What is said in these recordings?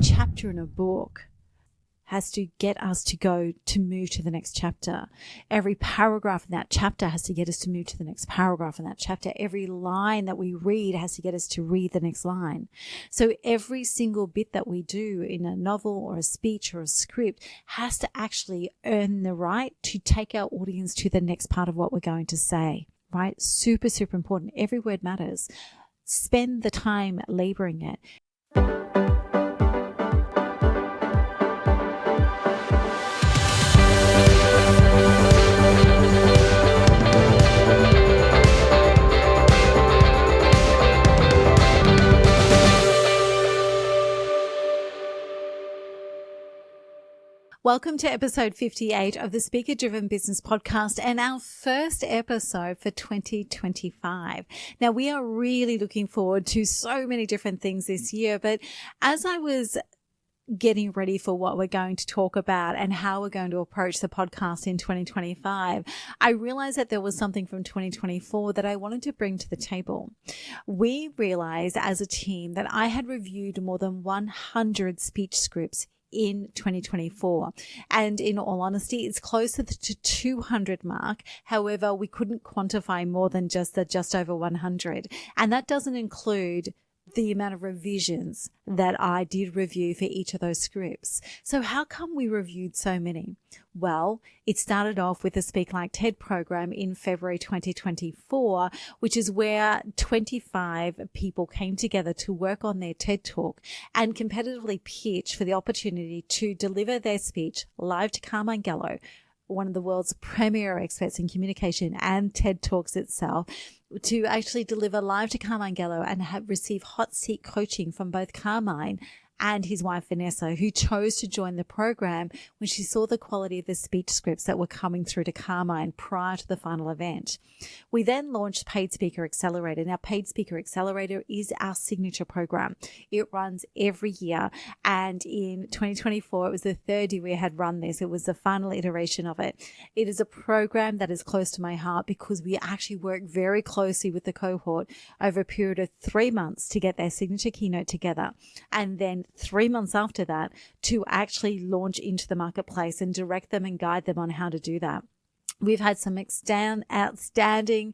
chapter in a book has to get us to move to the next chapter. Every paragraph in that chapter has to get us to move to the next paragraph in that chapter. Every line that we read has to get us to read the next line. So every single bit that we do in a novel or a speech or a script has to actually earn the right to take our audience to the next part of what we're going to say, right? Super, super important. Every word matters. Spend the time laboring it. Welcome to episode 58 of the Speaker Driven Business Podcast and our first episode for 2025. Now, we are really looking forward to so many different things this year, but as I was getting ready for what we're going to talk about and how we're going to approach the podcast in 2025, I realized that there was something from 2024 that I wanted to bring to the table. We realized as a team that I had reviewed more than 100 speech scripts in 2024. And in all honesty, it's closer to 200 mark. However, we couldn't quantify more than just over 100. And that doesn't include the amount of revisions that I did review for each of those scripts. So how come we reviewed so many? Well, it started off with the Speak Like TED program in February 2024, which is where 25 people came together to work on their TED Talk and competitively pitch for the opportunity to deliver their speech live to Carmine Gallo, one of the world's premier experts in communication and TED Talks itself, to actually deliver live to Carmine Gallo and receive hot seat coaching from both Carmine and his wife, Vanessa, who chose to join the program when she saw the quality of the speech scripts that were coming through to Carmine prior to the final event. We then launched Paid Speaker Accelerator. Now, Paid Speaker Accelerator is our signature program. It runs every year, and in 2024, it was the third year we had run this. It was the final iteration of it. It is a program that is close to my heart because we actually work very closely with the cohort over a period of 3 months to get their signature keynote together, and then 3 months after that to actually launch into the marketplace and direct them and guide them on how to do that. We've had some outstanding,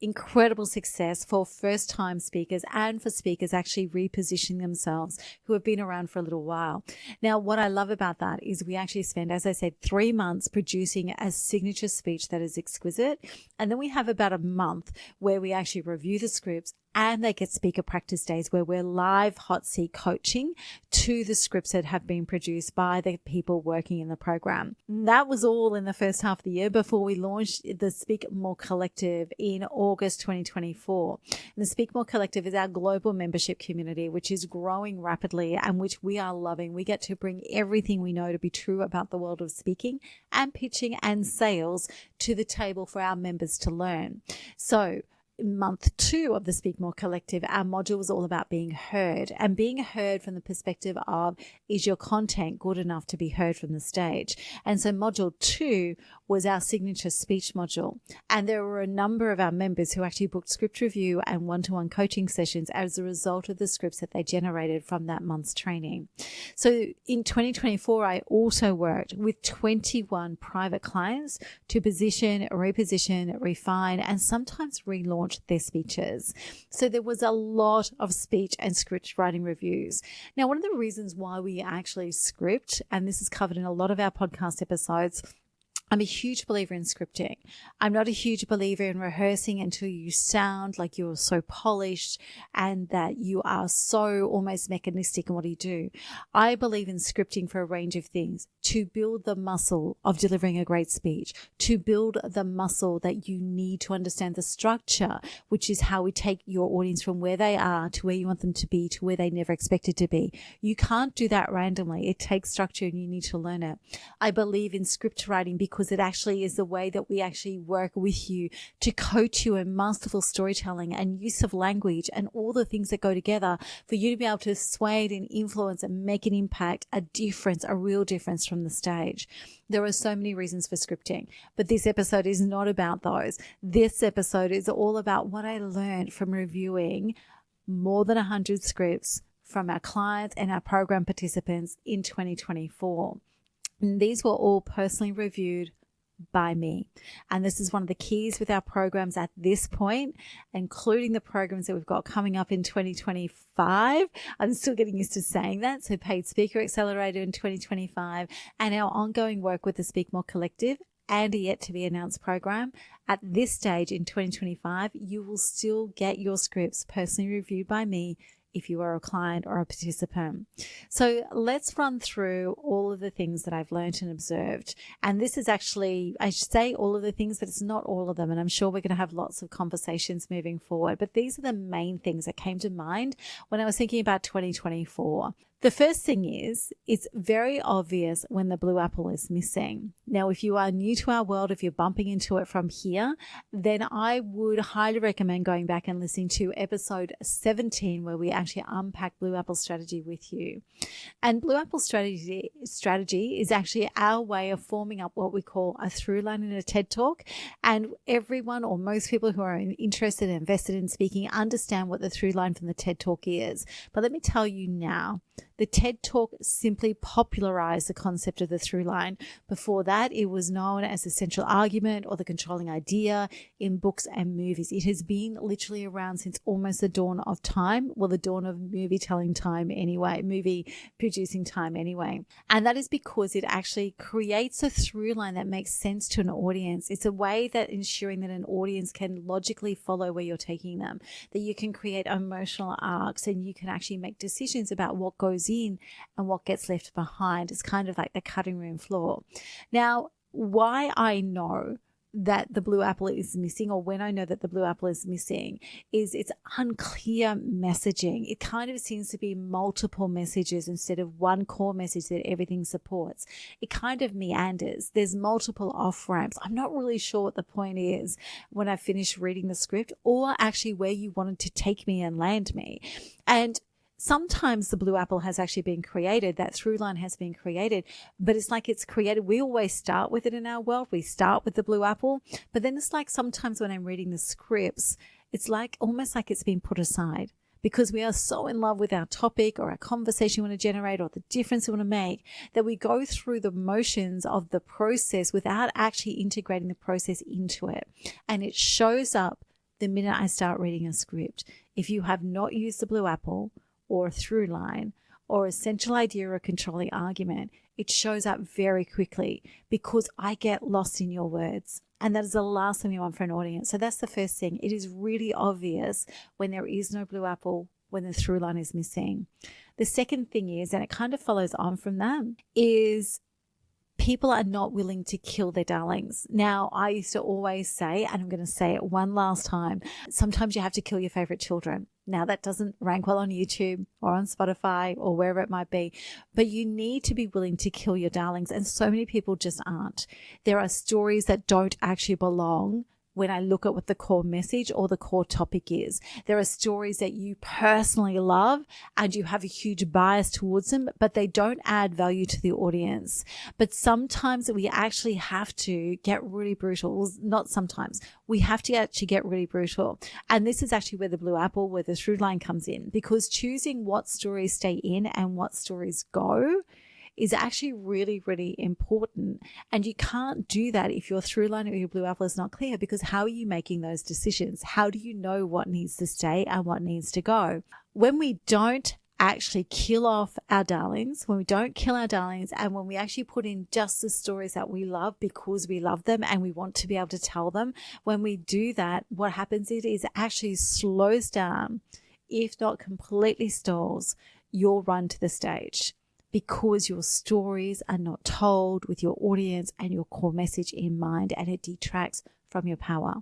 incredible success for first-time speakers and for speakers actually repositioning themselves who have been around for a little while. Now, what I love about that is we actually spend, as I said, 3 months producing a signature speech that is exquisite. And then we have about a month where we actually review the scripts and they get speaker practice days where we're live hot seat coaching to the scripts that have been produced by the people working in the program. That was all in the first half of the year before we launched the Speak More Collective in August 2024. And the Speak More Collective is our global membership community, which is growing rapidly and which we are loving. We get to bring everything we know to be true about the world of speaking and pitching and sales to the table for our members to learn. So, month 2 of the Speak More Collective, our module was all about being heard, and being heard from the perspective of, is your content good enough to be heard from the stage? And so module 2 was our signature speech module. And there were a number of our members who actually booked script review and one-to-one coaching sessions as a result of the scripts that they generated from that month's training. So in 2024, I also worked with 21 private clients to position, reposition, refine, and sometimes relaunch their speeches. So there was a lot of speech and script writing reviews. Now, one of the reasons why we actually script, and this is covered in a lot of our podcast episodes, I'm a huge believer in scripting. I'm not a huge believer in rehearsing until you sound like you're so polished and that you are so almost mechanistic in what you do. I believe in scripting for a range of things: to build the muscle of delivering a great speech, to build the muscle that you need to understand the structure, which is how we take your audience from where they are to where you want them to be to where they never expected to be. You can't do that randomly. It takes structure and you need to learn it. I believe in script writing because it actually is the way that we actually work with you to coach you in masterful storytelling and use of language and all the things that go together for you to be able to sway and influence and make an impact, a difference, a real difference from the stage. There are so many reasons for scripting, but this episode is not about those. This episode is all about what I learned from reviewing more than 100 scripts from our clients and our program participants in 2024. And these were all personally reviewed by me. And this is one of the keys with our programs at this point, including the programs that we've got coming up in 2025. I'm still getting used to saying that. So Paid Speaker Accelerator in 2025 and our ongoing work with the Speak More Collective and a yet to be announced program. At this stage in 2025, you will still get your scripts personally reviewed by me if you are a client or a participant. So let's run through all of the things that I've learned and observed. And this is actually, I say all of the things, but it's not all of them. And I'm sure we're going to have lots of conversations moving forward. But these are the main things that came to mind when I was thinking about 2024. The first thing is, it's very obvious when the blue apple is missing. Now, if you are new to our world, if you're bumping into it from here, then I would highly recommend going back and listening to episode 17, where we actually unpack Blue Apple strategy with you. And Blue Apple strategy is actually our way of forming up what we call a through line in a TED Talk. And everyone, or most people who are interested and invested in speaking, understand what the through line from the TED Talk is. But let me tell you now, the TED Talk simply popularized the concept of the through line. Before that, it was known as the central argument or the controlling idea in books and movies. It has been literally around since almost the dawn of time. Well, the dawn of movie telling time anyway, movie producing time anyway. And that is because it actually creates a through line that makes sense to an audience. It's a way that ensuring that an audience can logically follow where you're taking them, that you can create emotional arcs and you can actually make decisions about what goes in and what gets left behind. It's kind of like the cutting room floor. Now, why I know that the blue apple is missing, or when I know that the blue apple is missing, is it's unclear messaging. It kind of seems to be multiple messages instead of one core message that everything supports. It kind of meanders. There's multiple off ramps. I'm not really sure what the point is when I finish reading the script, or actually where you wanted to take me and land me. And sometimes the blue apple has actually been created, that through line has been created, but it's like it's created. We always start with it in our world. We start with the blue apple, but then it's like sometimes when I'm reading the scripts, it's like almost like it's been put aside because we are so in love with our topic or our conversation we want to generate or the difference we want to make that we go through the motions of the process without actually integrating the process into it. And it shows up the minute I start reading a script. If you have not used the blue apple, or a through line, or a central idea or a controlling argument, it shows up very quickly because I get lost in your words. And that is the last thing you want for an audience. So that's the first thing. It is really obvious when there is no blue apple, when the through line is missing. The second thing is, and it kind of follows on from that, is people are not willing to kill their darlings. Now, I used to always say, and I'm going to say it one last time, sometimes you have to kill your favorite children. Now, that doesn't rank well on YouTube or on Spotify or wherever it might be, but you need to be willing to kill your darlings. And so many people just aren't. There are stories that don't actually belong when I look at what the core message or the core topic is. There are stories that you personally love and you have a huge bias towards them, but they don't add value to the audience. But sometimes we actually have to get really brutal. Well, not sometimes. We have to actually get really brutal. And this is actually where the blue apple, where the through line comes in, because choosing what stories stay in and what stories go is actually really, really important. And you can't do that if your through line or your blue apple is not clear, because how are you making those decisions? How do you know what needs to stay and what needs to go? When we don't actually kill off our darlings, when we don't kill our darlings, and when we actually put in just the stories that we love because we love them and we want to be able to tell them, when we do that, what happens is it actually slows down, if not completely stalls, your run to the stage. Because your stories are not told with your audience and your core message in mind, and it detracts from your power,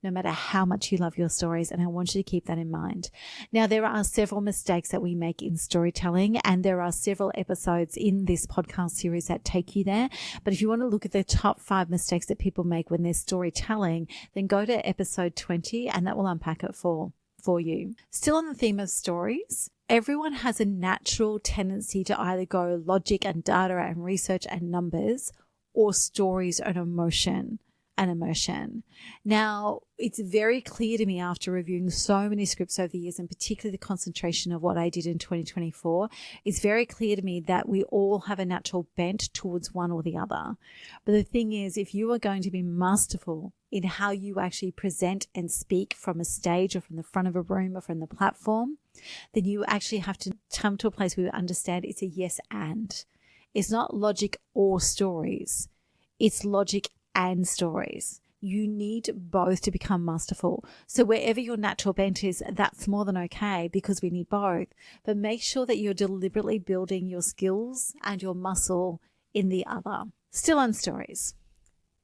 no matter how much you love your stories. And I want you to keep that in mind. Now, there are several mistakes that we make in storytelling, and there are several episodes in this podcast series that take you there. But if you want to look at the top 5 mistakes that people make when they're storytelling, then go to episode 20 and that will unpack it for you. Still on the theme of stories, everyone has a natural tendency to either go logic and data and research and numbers, or stories and emotion. and emotion. Now, it's very clear to me after reviewing so many scripts over the years, and particularly the concentration of what I did in 2024, it's very clear to me that we all have a natural bent towards one or the other. But the thing is, if you are going to be masterful in how you actually present and speak from a stage or from the front of a room or from the platform, then you actually have to come to a place where you understand it's a yes and. It's not logic or stories. It's logic and stories. You need both to become masterful. So wherever your natural bent is, that's more than okay because we need both. But make sure that you're deliberately building your skills and your muscle in the other. Still on stories.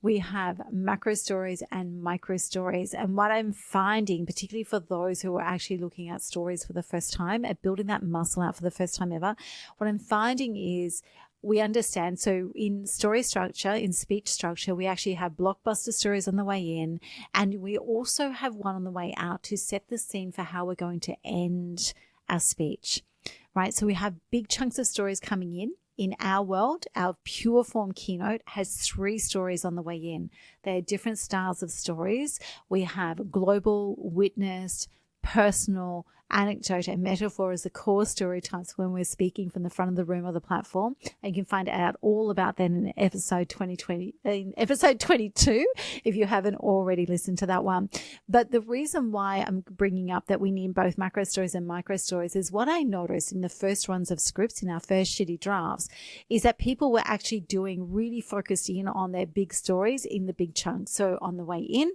We have macro stories and micro stories. And what I'm finding, particularly for those who are actually looking at stories for the first time, at building that muscle out for the first time ever, what I'm finding is we understand. So in story structure, in speech structure, we actually have blockbuster stories on the way in, and we also have one on the way out to set the scene for how we're going to end our speech, right? So we have big chunks of stories coming in. In our world, our pure form keynote has 3 stories on the way in. They are different styles of stories. We have global, witnessed, personal, anecdote, and metaphor as the core story types when we're speaking from the front of the room or the platform. And you can find out all about that in episode 22, if you haven't already listened to that one. But the reason why I'm bringing up that we need both macro stories and micro stories is what I noticed in the first runs of scripts, in our first shitty drafts, is that people were actually doing really focused in on their big stories in the big chunks. So on the way in,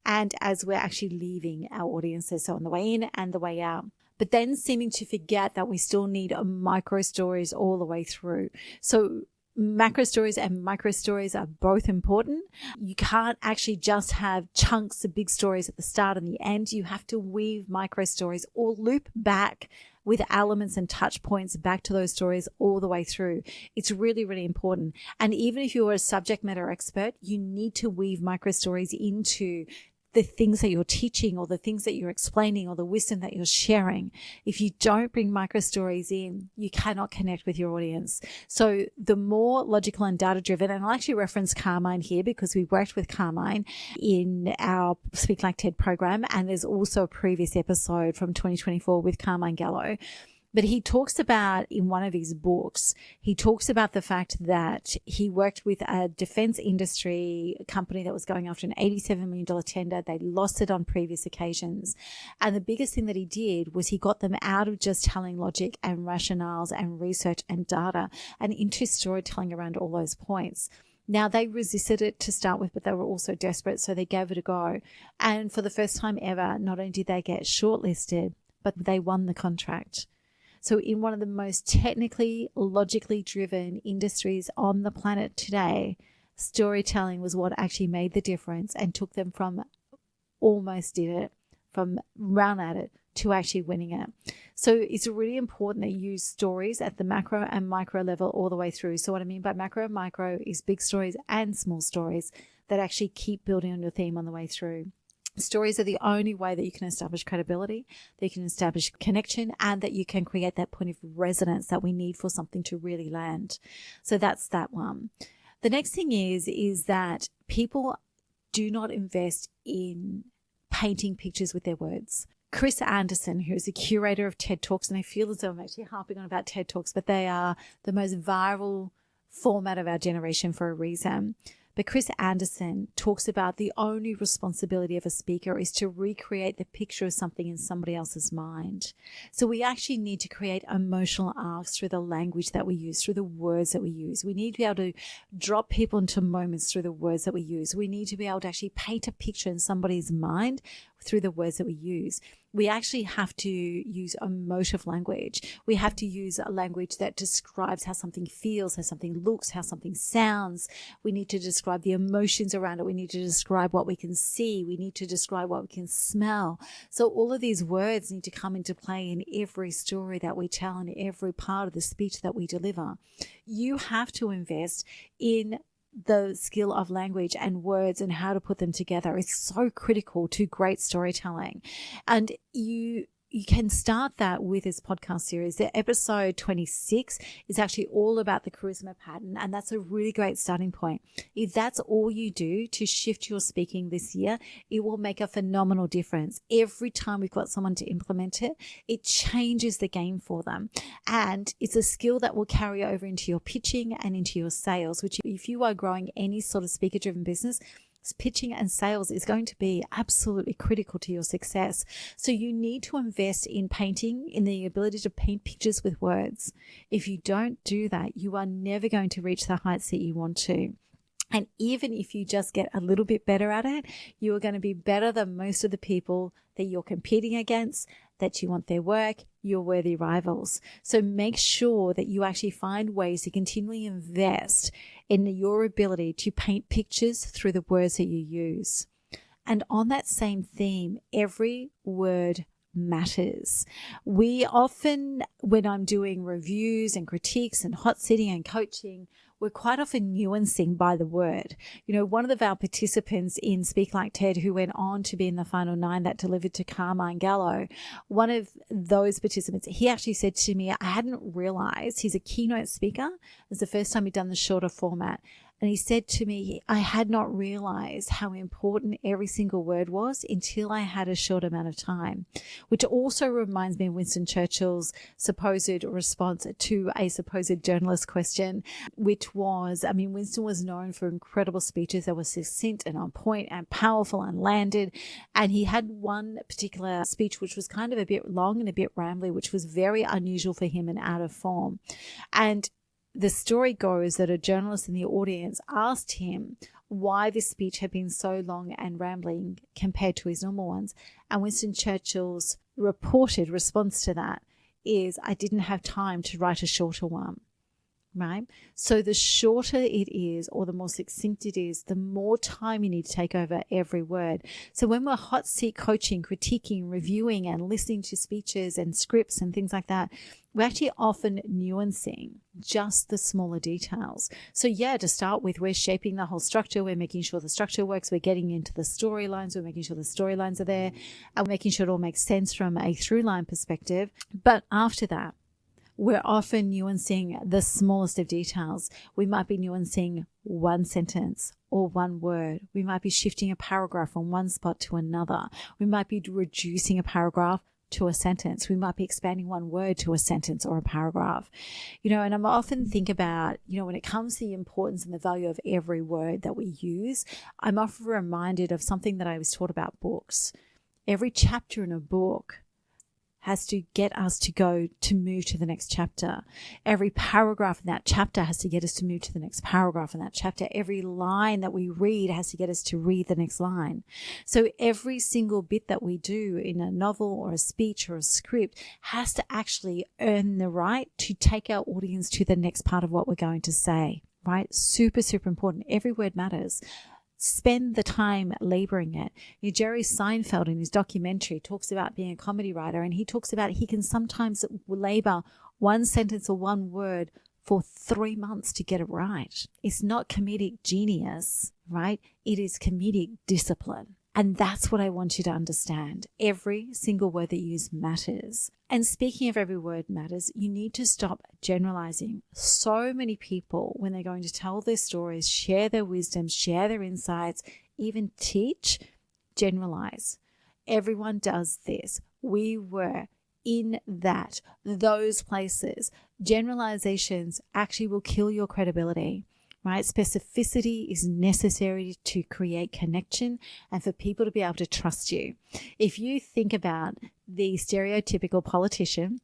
and as we're actually leaving our audiences, so on the way in and the way out. But then seeming to forget that we still need micro stories all the way through. So macro stories and micro stories are both important. You can't actually just have chunks of big stories at the start and the end. You have to weave micro stories or loop back with elements and touch points back to those stories all the way through. It's really, really important. And even if you're a subject matter expert, you need to weave micro stories into the things that you're teaching or the things that you're explaining or the wisdom that you're sharing. If you don't bring micro stories in, you cannot connect with your audience. So the more logical and data driven, and I'll actually reference Carmine here because we worked with Carmine in our Speak Like TED program. And there's also a previous episode from 2024 with Carmine Gallo. But he talks about, in one of his books, he talks about the fact that he worked with a defense industry company that was going after an $87 million tender. They lost it on previous occasions. And the biggest thing that he did was he got them out of just telling logic and rationales and research and data and into storytelling around all those points. Now, they resisted it to start with, but they were also desperate, so they gave it a go. And for the first time ever, not only did they get shortlisted, but they won the contract. So in one of the most technically, logically driven industries on the planet today, storytelling was what actually made the difference and took them from almost did it, from run at it to actually winning it. So it's really important that you use stories at the macro and micro level all the way through. So what I mean by macro and micro is big stories and small stories that actually keep building on your theme on the way through. Stories are the only way that you can establish credibility, that you can establish connection, and that you can create that point of resonance that we need for something to really land. So that's that one. The next thing is that people do not invest in painting pictures with their words. Chris Anderson, who is a curator of TED Talks, and I feel as though I'm actually harping on about TED Talks, but they are the most viral format of our generation for a reason. But Chris Anderson talks about the only responsibility of a speaker is to recreate the picture of something in somebody else's mind. So we actually need to create emotional arcs through the language that we use, through the words that we use. We need to be able to drop people into moments through the words that we use. We need to be able to actually paint a picture in somebody's mind through the words that we use. We actually have to use emotive language. We have to use a language that describes how something feels, how something looks, how something sounds. We need to describe the emotions around it. We need to describe what we can see. We need to describe what we can smell. So all of these words need to come into play in every story that we tell and every part of the speech that we deliver. You have to invest in the skill of language and words and how to put them together. Is so critical to great storytelling. And you you can start that with this podcast series. The episode 26 is actually all about the charisma pattern, and that's a really great starting point. If that's all you do to shift your speaking this year, it will make a phenomenal difference. Every time we've got someone to implement it, it changes the game for them. And it's a skill that will carry over into your pitching and into your sales, which if you are growing any sort of speaker-driven business, pitching and sales is going to be absolutely critical to your success. So you need to invest in painting, in the ability to paint pictures with words. If you don't do that, you are never going to reach the heights that you want to. And even if you just get a little bit better at it, you are going to be better than most of the people that you're competing against, that you want their work, your worthy rivals. So make sure that you actually find ways to continually invest in your ability to paint pictures through the words that you use. And on that same theme, every word matters. We often, when I'm doing reviews and critiques and hot sitting and coaching, we're quite often nuancing by the word. You know, one of our participants in Speak Like Ted, who went on to be in the final 9 that delivered to Carmine Gallo, one of those participants, he actually said to me, I hadn't realized he's a keynote speaker. It was the first time he'd done the shorter format. And he said to me, I had not realized how important every single word was until I had a short amount of time, which also reminds me of Winston Churchill's supposed response to a supposed journalist question, which was, Winston was known for incredible speeches that were succinct and on point and powerful and landed. And he had one particular speech which was kind of a bit long and a bit rambly, which was very unusual for him and out of form. And the story goes that a journalist in the audience asked him why this speech had been so long and rambling compared to his normal ones. And Winston Churchill's reported response to that is, I didn't have time to write a shorter one. Right? So the shorter it is, or the more succinct it is, the more time you need to take over every word. So when we're hot seat coaching, critiquing, reviewing, and listening to speeches and scripts and things like that, we're actually often nuancing just the smaller details. So yeah, to start with, we're shaping the whole structure. We're making sure the structure works. We're getting into the storylines. We're making sure the storylines are there, and we're making sure it all makes sense from a through line perspective. But after that, we're often nuancing the smallest of details. We might be nuancing one sentence or one word. We might be shifting a paragraph from one spot to another. We might be reducing a paragraph to a sentence. We might be expanding one word to a sentence or a paragraph. And I often think about, when it comes to the importance and the value of every word that we use, I'm often reminded of something that I was taught about books. Every chapter in a book has to get us to move to the next chapter. Every paragraph in that chapter has to get us to move to the next paragraph in that chapter. Every line that we read has to get us to read the next line. So every single bit that we do in a novel or a speech or a script has to actually earn the right to take our audience to the next part of what we're going to say, right? Super, super important. Every word matters. Spend the time laboring it. Jerry Seinfeld in his documentary talks about being a comedy writer, and he talks about he can sometimes labor one sentence or one word for 3 months to get it right. It's not comedic genius, right? It is comedic discipline. And that's what I want you to understand. Every single word that you use matters. And speaking of every word matters, you need to stop generalizing. So many people, when they're going to tell their stories, share their wisdom, share their insights, even teach, generalize. Everyone does this. We were in those places. Generalizations actually will kill your credibility. Right? Specificity is necessary to create connection and for people to be able to trust you. If you think about the stereotypical politician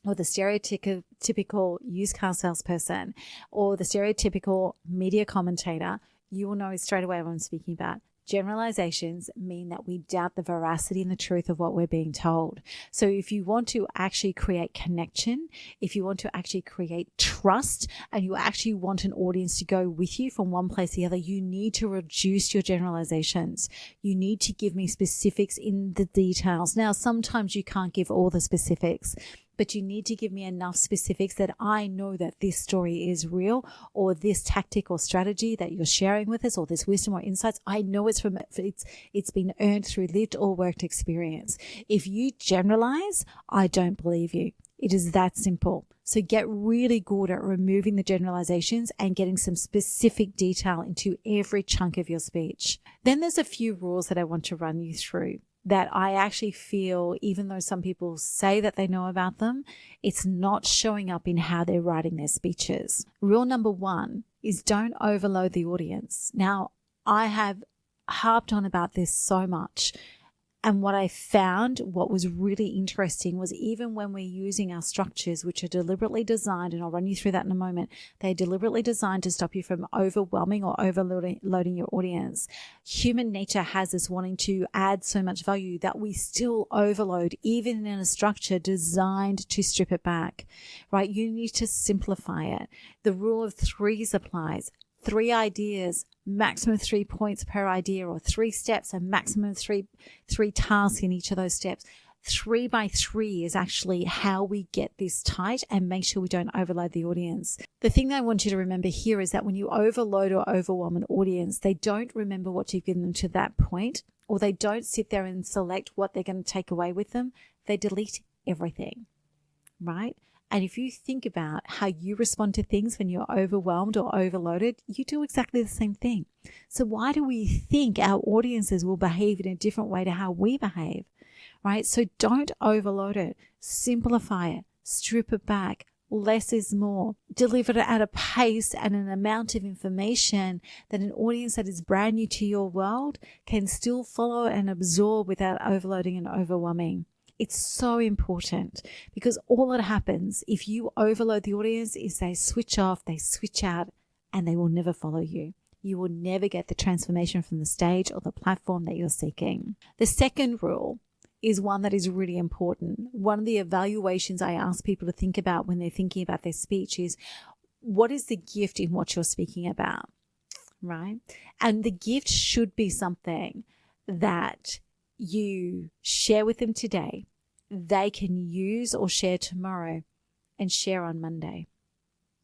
or the stereotypical used car salesperson or the stereotypical media commentator, you will know straight away what I'm speaking about. Generalizations mean that we doubt the veracity and the truth of what we're being told. So if you want to actually create connection, if you want to actually create trust, and you actually want an audience to go with you from one place to the other, you need to reduce your generalizations. You need to give me specifics in the details. Now, sometimes you can't give all the specifics, but you need to give me enough specifics that I know that this story is real, or this tactic or strategy that you're sharing with us, or this wisdom or insights. I know it's been earned through lived or worked experience. If you generalize, I don't believe you. It is that simple. So get really good at removing the generalizations and getting some specific detail into every chunk of your speech. Then there's a few rules that I want to run you through that I actually feel, even though some people say that they know about them, it's not showing up in how they're writing their speeches. Rule number 1 is don't overload the audience. Now, I have harped on about this so much. And what I found, what was really interesting, was even when we're using our structures, which are deliberately designed, and I'll run you through that in a moment, they're deliberately designed to stop you from overwhelming or overloading your audience. Human nature has us wanting to add so much value that we still overload, even in a structure designed to strip it back, right? You need to simplify it. The rule of 3s applies. 3 ideas, maximum 3 points per idea, or 3 steps, and maximum three tasks in each of those steps. 3 by 3 is actually how we get this tight and make sure we don't overload the audience. The thing that I want you to remember here is that when you overload or overwhelm an audience, they don't remember what you've given them to that point, or they don't sit there and select what they're going to take away with them. They delete everything, right? And if you think about how you respond to things when you're overwhelmed or overloaded, you do exactly the same thing. So why do we think our audiences will behave in a different way to how we behave, right? So don't overload it. Simplify it. Strip it back. Less is more. Deliver it at a pace and an amount of information that an audience that is brand new to your world can still follow and absorb without overloading and overwhelming. It's so important, because all that happens if you overload the audience is they switch off, they switch out, and they will never follow you. You will never get the transformation from the stage or the platform that you're seeking. The second rule is one that is really important. One of the evaluations I ask people to think about when they're thinking about their speech is, what is the gift in what you're speaking about, right? And the gift should be something that you share with them today, they can use or share tomorrow, and share on Monday.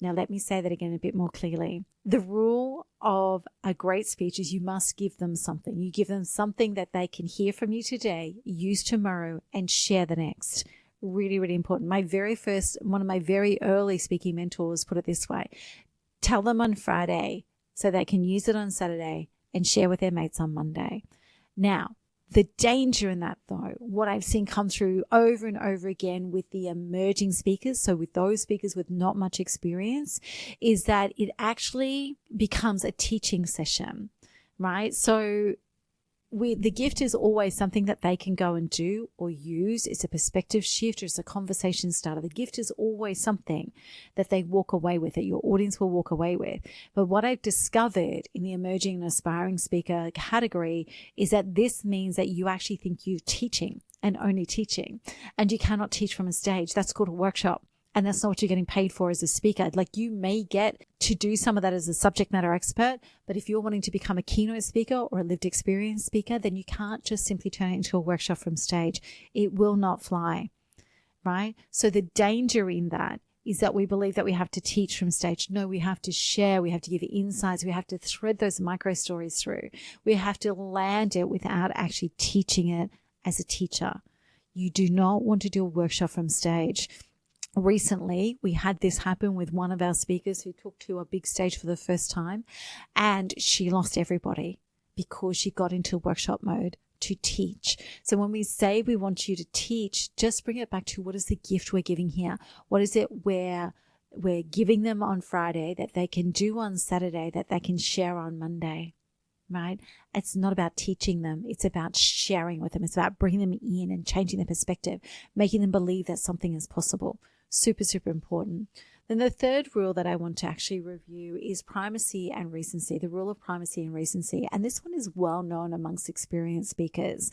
Now, let me say that again a bit more clearly. The rule of a great speech is you must give them something. You give them something that they can hear from you today, use tomorrow, and share the next. Really, really important. One of my very early speaking mentors put it this way: tell them on Friday so they can use it on Saturday and share with their mates on Monday. Now, the danger in that, though, what I've seen come through over and over again with the emerging speakers, so with those speakers with not much experience, is that it actually becomes a teaching session, right? So the gift is always something that they can go and do or use. It's a perspective shift, or it's a conversation starter. The gift is always something that they walk away with, that your audience will walk away with. But what I've discovered in the emerging and aspiring speaker category is that this means that you actually think you're teaching and only teaching, and you cannot teach from a stage. That's called a workshop. And that's not what you're getting paid for as a speaker. Like, you may get to do some of that as a subject matter expert, but if you're wanting to become a keynote speaker or a lived experience speaker, then you can't just simply turn it into a workshop from stage. It will not fly, right? So the danger in that is that we believe that we have to teach from stage. No, we have to share. We have to give insights. We have to thread those micro stories through. We have to land it without actually teaching it as a teacher. You do not want to do a workshop from stage. Recently, we had this happen with one of our speakers who took to a big stage for the first time, and she lost everybody because she got into workshop mode to teach. So when we say we want you to teach, just bring it back to, what is the gift we're giving here? What is it where we're giving them on Friday that they can do on Saturday, that they can share on Monday? Right? It's not about teaching them. It's about sharing with them. It's about bringing them in and changing their perspective, making them believe that something is possible. Super, super important. Then the third rule that I want to actually review is primacy and recency, the rule of primacy and recency. And this one is well known amongst experienced speakers.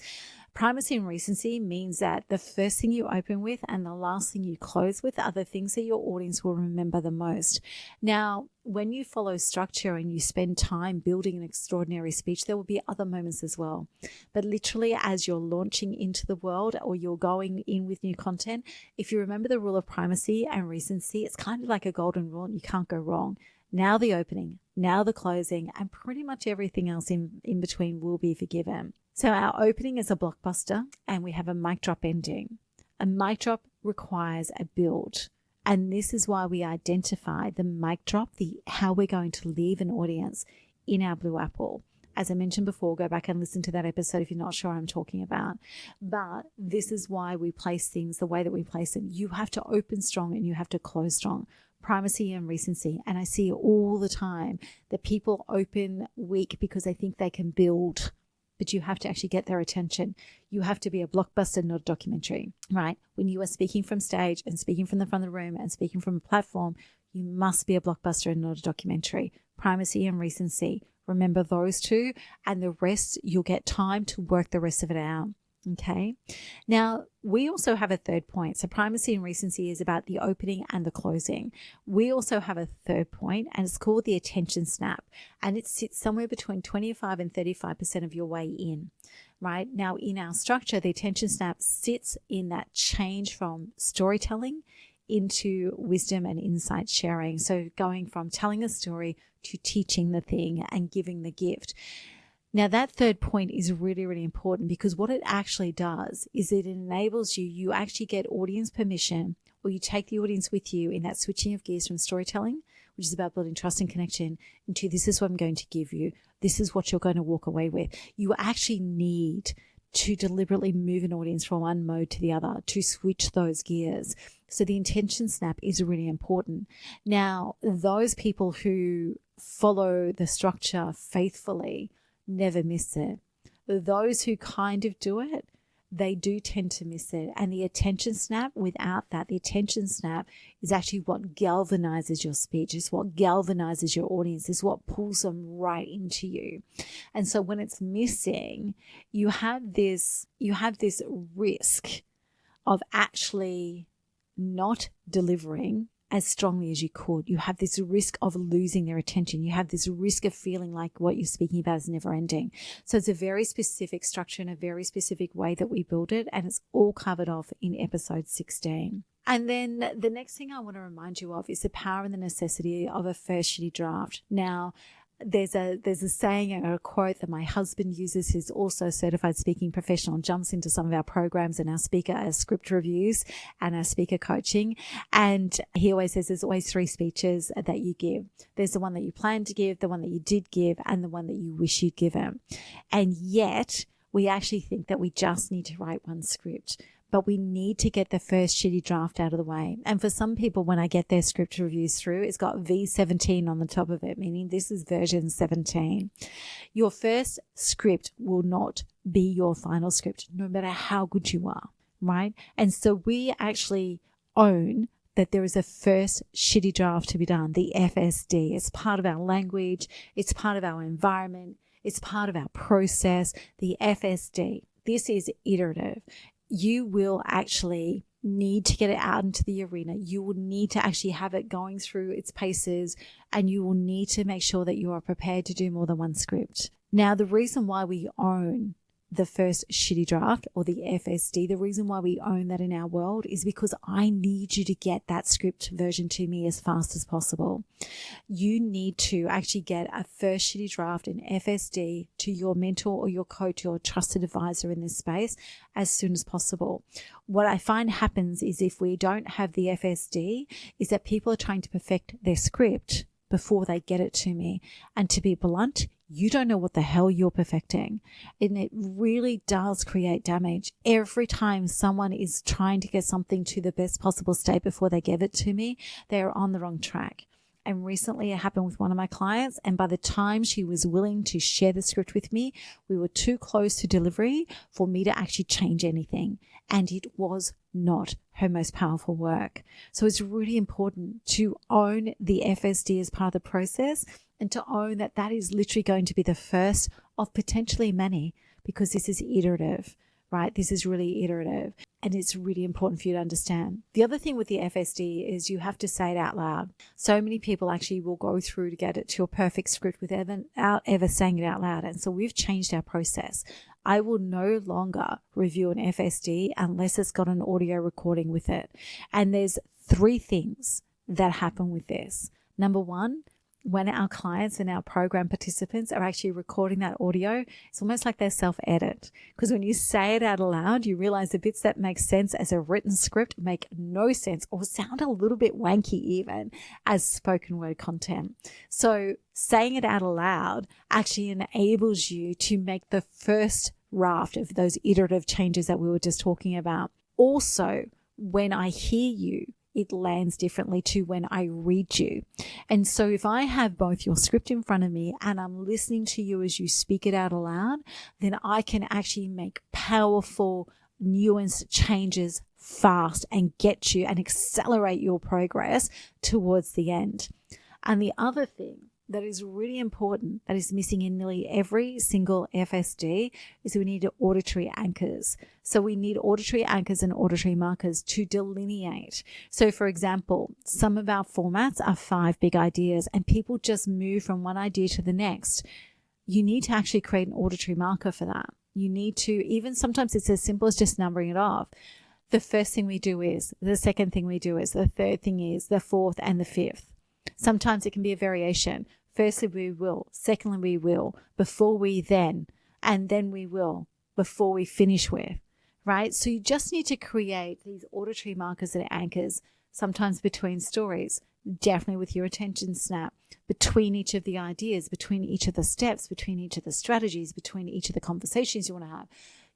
Primacy and recency means that the first thing you open with and the last thing you close with are the things that your audience will remember the most. Now, when you follow structure and you spend time building an extraordinary speech, there will be other moments as well. But literally, as you're launching into the world or you're going in with new content, if you remember the rule of primacy and recency, it's kind of like a golden rule and you can't go wrong. Now the opening, now the closing, and pretty much everything else in between will be forgiven. So our opening is a blockbuster and we have a mic drop ending. A mic drop requires a build. And this is why we identify the mic drop, how we're going to leave an audience in our Blue Apple. As I mentioned before, go back and listen to that episode if you're not sure what I'm talking about. But this is why we place things the way that we place them. You have to open strong and you have to close strong. Primacy and recency. And I see all the time that people open weak because they think they can build, but you have to actually get their attention. You have to be a blockbuster, not a documentary, right? When you are speaking from stage and speaking from the front of the room and speaking from a platform, you must be a blockbuster and not a documentary. Primacy and recency. Remember those two, and the rest, you'll get time to work the rest of it out. Okay. Now, we also have a third point. So primacy and recency is about the opening and the closing. We also have a third point, and it's called the attention snap. And it sits somewhere between 25 and 35% of your way in, right? Now, in our structure, the attention snap sits in that change from storytelling into wisdom and insight sharing. So going from telling a story to teaching the thing and giving the gift. Now, that third point is really, really important because what it actually does is it enables you actually get audience permission, or you take the audience with you in that switching of gears from storytelling, which is about building trust and connection, into this is what I'm going to give you. This is what you're going to walk away with. You actually need to deliberately move an audience from one mode to the other, to switch those gears. So the intention snap is really important. Now, those people who follow the structure faithfully never miss it. Those who kind of do it, they do tend to miss it. And the attention snap, without that, the attention snap is actually what galvanizes your speech. It's what galvanizes your audience. It's what pulls them right into you. And so when it's missing, you have this risk of actually not delivering as strongly as you could. You have this risk of losing their attention. You have this risk of feeling like what you're speaking about is never ending. So it's a very specific structure and a very specific way that we build it. And it's all covered off in episode 16. And then the next thing I want to remind you of is the power and the necessity of a first shitty draft. Now, there's a saying or a quote that my husband uses, who's also a certified speaking professional, jumps into some of our programs and our script reviews and our speaker coaching. And he always says there's always 3 speeches that you give. There's the one that you plan to give, the one that you did give, and the one that you wish you'd given. And yet we actually think that we just need to write one script. But we need to get the first shitty draft out of the way. And for some people, when I get their script reviews through, it's got V17 on the top of it, meaning this is version 17. Your first script will not be your final script, no matter how good you are, right? And so we actually own that there is a first shitty draft to be done, the FSD. It's part of our language. It's part of our environment. It's part of our process, the FSD. This is iterative. You will actually need to get it out into the arena. You will need to actually have it going through its paces, and you will need to make sure that you are prepared to do more than one script. Now, the reason why we own the first shitty draft, or the FSD, the reason why we own that in our world is because I need you to get that script version to me as fast as possible. You need to actually get a first shitty draft in FSD to your mentor or your coach, your trusted advisor in this space as soon as possible. What I find happens is if we don't have the FSD, is that people are trying to perfect their script before they get it to me. And to be blunt, you don't know what the hell you're perfecting. And it really does create damage. Every time someone is trying to get something to the best possible state before they give it to me, they are on the wrong track. And recently it happened with one of my clients. And by the time she was willing to share the script with me, we were too close to delivery for me to actually change anything. And it was not her most powerful work. So it's really important to own the FSD as part of the process, and to own that that is literally going to be the first of potentially many, because this is iterative, right? This is really iterative, and it's really important for you to understand. The other thing with the FSD is you have to say it out loud. So many people actually will go through to get it to a perfect script without ever saying it out loud. And so we've changed our process. I will no longer review an FSD unless it's got an audio recording with it. And there's 3 things that happen with this. Number 1, when our clients and our program participants are actually recording that audio, it's almost like they self-edit. Because when you say it out aloud, you realize the bits that make sense as a written script make no sense or sound a little bit wanky even as spoken word content. So saying it out aloud actually enables you to make the first raft of those iterative changes that we were just talking about. Also, when I hear you, it lands differently to when I read you. And so if I have both your script in front of me and I'm listening to you as you speak it out aloud, then I can actually make powerful, nuanced changes fast and get you and accelerate your progress towards the end. And the other thing that is really important, that is missing in nearly every single FSD, is we need auditory anchors. So we need auditory anchors and auditory markers to delineate. So for example, some of our formats are 5 big ideas and people just move from one idea to the next. You need to actually create an auditory marker for that. You need to, even sometimes it's as simple as just numbering it off. The first thing we do is, the second thing we do is, the third thing is, the fourth and the fifth. Sometimes it can be a variation. Firstly, we will. Secondly, we will. Before we then. And then we will. Before we finish with. Right? So you just need to create these auditory markers and anchors, sometimes between stories, definitely with your attention snap, between each of the ideas, between each of the steps, between each of the strategies, between each of the conversations you want to have.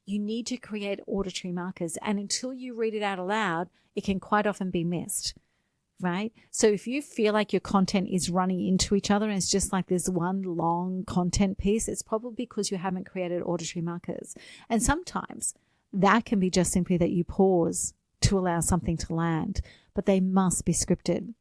You need to create auditory markers. And until you read it out aloud, it can quite often be missed. Right? So if you feel like your content is running into each other and it's just like this one long content piece, it's probably because you haven't created auditory markers. And sometimes that can be just simply that you pause to allow something to land, but they must be scripted.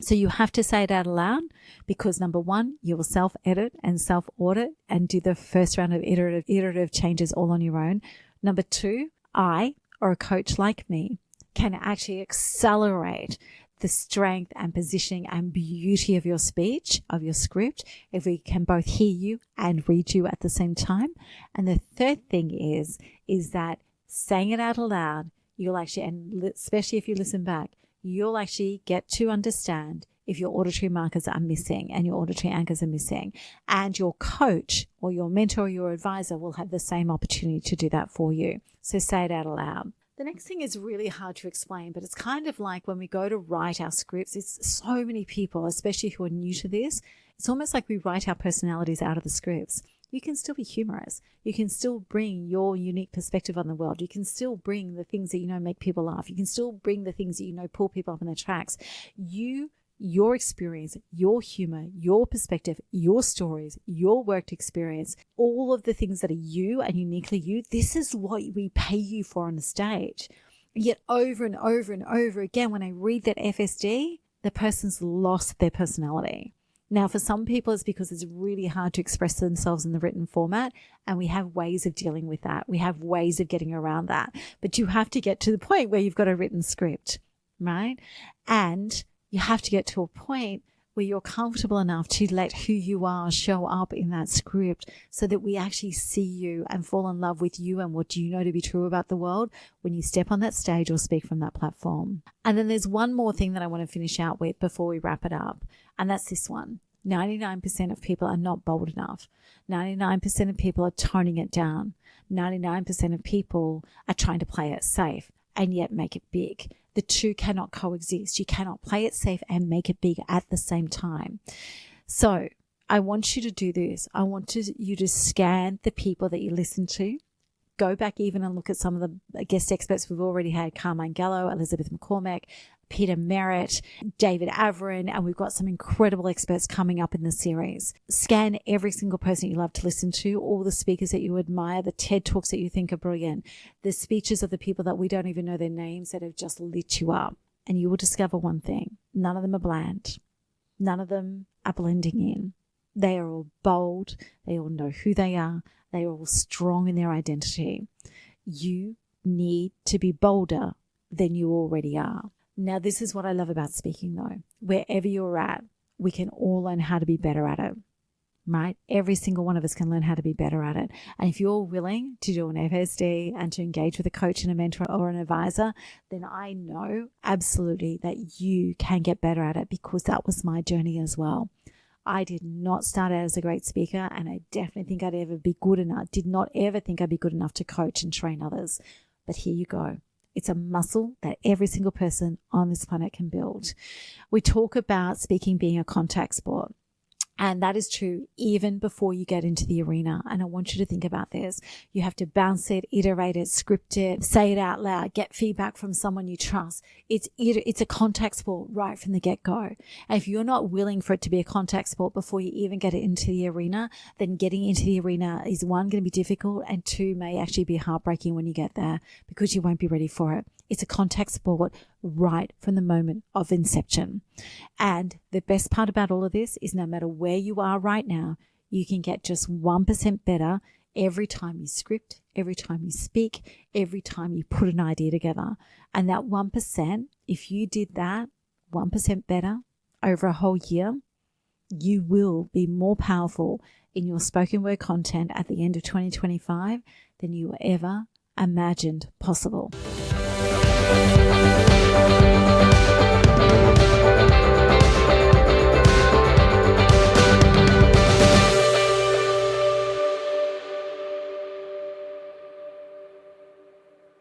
So you have to say it out aloud because number 1, you will self-edit and self-audit and do the first round of iterative changes all on your own. Number 2, I, or a coach like me, can actually accelerate the strength and positioning and beauty of your speech, of your script, if we can both hear you and read you at the same time. And the third thing is that saying it out aloud, you'll actually, and especially if you listen back, you'll actually get to understand if your auditory markers are missing and your auditory anchors are missing. And your coach or your mentor or your advisor will have the same opportunity to do that for you. So say it out aloud. The next thing is really hard to explain, but it's kind of like when we go to write our scripts, it's so many people, especially who are new to this, it's almost like we write our personalities out of the scripts. You can still be humorous. You can still bring your unique perspective on the world. You can still bring the things that you know make people laugh. You can still bring the things that you know pull people up in their tracks. Your experience, your humor, your perspective, your stories, your worked experience, all of the things that are you and uniquely you, this is what we pay you for on the stage. Yet over and over and over again, when I read that FSD, the person's lost their personality. Now, for some people, it's because it's really hard to express themselves in the written format, and we have ways of dealing with that. We have ways of getting around that. But you have to get to the point where you've got a written script, right? And you have to get to a point where you're comfortable enough to let who you are show up in that script so that we actually see you and fall in love with you and what you know to be true about the world when you step on that stage or speak from that platform. And then there's one more thing that I want to finish out with before we wrap it up, and that's this one. 99% of people are not bold enough. 99% of people are toning it down. 99% of people are trying to play it safe and yet make it big. The two cannot coexist. You cannot play it safe and make it big at the same time. So I want you to do this. I want you to scan the people that you listen to. Go back even and look at some of the guest experts we've already had: Carmine, Gallo, Elizabeth McCormack, Peter Merritt, David Averin, and we've got some incredible experts coming up in the series. Scan every single person you love to listen to, all the speakers that you admire, the TED Talks that you think are brilliant, the speeches of the people that we don't even know their names that have just lit you up. And you will discover one thing: none of them are bland. None of them are blending in. They are all bold. They all know who they are. They are all strong in their identity. you need to be bolder than you already are. Now, this is what I love about speaking though. Wherever you're at, we can all learn how to be better at it, right? Every single one of us can learn how to be better at it. And if you're willing to do an FSD and to engage with a coach and a mentor or an advisor, then I know absolutely that you can get better at it, because that was my journey as well. I did not start out as a great speaker, and I definitely think I'd ever be good enough. Did not ever think I'd be good enough to coach and train others. But here you go. It's a muscle that every single person on this planet can build. We talk about speaking being a contact sport. And that is true even before you get into the arena. And I want you to think about this. You have to bounce it, iterate it, script it, say it out loud, get feedback from someone you trust. It's a contact sport right from the get-go. And if you're not willing for it to be a contact sport before you even get it into the arena, then getting into the arena is, one, going to be difficult, and two, may actually be heartbreaking when you get there, because you won't be ready for it. It's a contact sport right from the moment of inception. And the best part about all of this is, no matter where you are right now, you can get just 1% better every time you script, every time you speak, every time you put an idea together. And that 1%, if you did that 1% better over a whole year, you will be more powerful in your spoken word content at the end of 2025 than you ever imagined possible.